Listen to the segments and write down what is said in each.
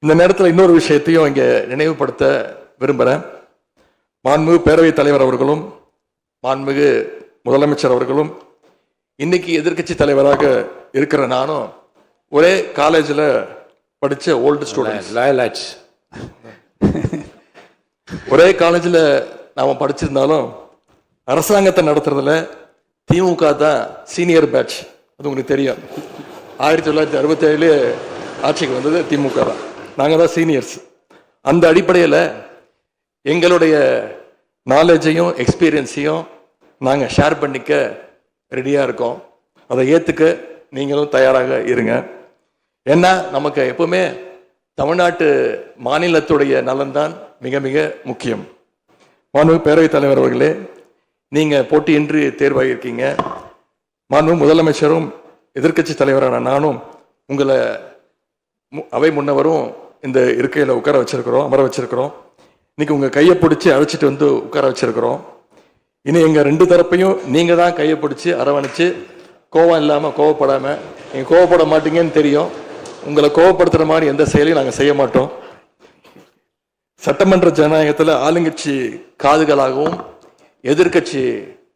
இந்த நேரத்தில் இன்னொரு விஷயத்தையும் இங்கே நினைவுபடுத்த விரும்புகிறேன். மாண்புமிகு பேரவைத் தலைவர் அவர்களும் மாண்புமிகு முதலமைச்சர் அவர்களும் இன்னைக்கு எதிர்க்கட்சி தலைவராக இருக்கிற நானும் ஒரே காலேஜில் படித்த ஓல்டு ஸ்டூடெண்ட்ஸ். ஒரே காலேஜில் நாம் படிச்சிருந்தாலும் அரசாங்கத்தை நடத்துறதுல திமுக தான் சீனியர் பேட்ச். அது உங்களுக்கு தெரியும். 1967 ஆட்சிக்கு வந்தது திமுக தான். நாங்கள் தான் சீனியர்ஸ். அந்த அடிப்படையில் எங்களுடைய நாலேஜையும் எக்ஸ்பீரியன்ஸையும் நாங்கள் ஷேர் பண்ணிக்க ரெடியாக இருக்கோம். அதை ஏற்றுக்க நீங்களும் தயாராக இருங்க. ஏன்னா நமக்கு எப்பவுமே தமிழ்நாட்டு மாநிலத்துடைய நலன்தான் மிக மிக முக்கியம். மாண்புமிகு பேரவைத் தலைவர் அவர்களே, நீங்கள் போட்டியின்றி தேர்வாகியிருக்கீங்க. மாண்புமிகு முதலமைச்சரும் எதிர்க்கட்சி தலைவரான நானும் உங்களை அவை முன்னவரும் இந்த இருக்கையில் உட்கார வச்சிருக்கிறோம், அமர வச்சிருக்கிறோம். இன்னைக்கு உங்கள் கையை பிடிச்சி அழைச்சிட்டு வந்து உட்கார வச்சிருக்கிறோம். இனி எங்கள் ரெண்டு தரப்பையும் நீங்கள் தான் கையை பிடிச்சி அரவணைச்சு கோவம் இல்லாமல் கோவப்படாமல், நீங்கள் கோவப்பட மாட்டீங்கன்னு தெரியும். உங்களை கோவப்படுத்துகிற மாதிரி எந்த செயலையும் நாங்கள் செய்ய மாட்டோம். சட்டமன்ற ஜனநாயகத்தில் ஆளுங்கட்சி காதுகளாகவும் எதிர்கட்சி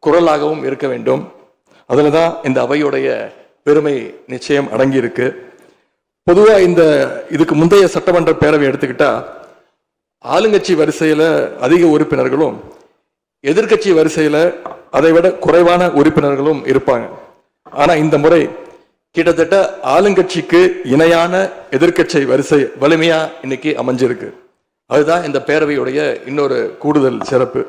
குரலாகவும் இருக்க வேண்டும். அதில் தான் இந்த அவையுடைய பெருமை நிச்சயம் அடங்கி இருக்கு. பொதுவாக இதுக்கு முந்தைய சட்டமன்ற பேரவை எடுத்துக்கிட்டா ஆளுங்கட்சி வரிசையில் அதிக உறுப்பினர்களும் எதிர்கட்சி வரிசையில் அதை விட குறைவான உறுப்பினர்களும் இருப்பாங்க. ஆனால் இந்த முறை கிட்டத்தட்ட ஆளுங்கட்சிக்கு இணையான எதிர்கட்சி வரிசை வலிமையா இன்னைக்கு அமைஞ்சிருக்கு. அதுதான் இந்த பேரவையுடைய இன்னொரு கூடுதல் சிறப்பு.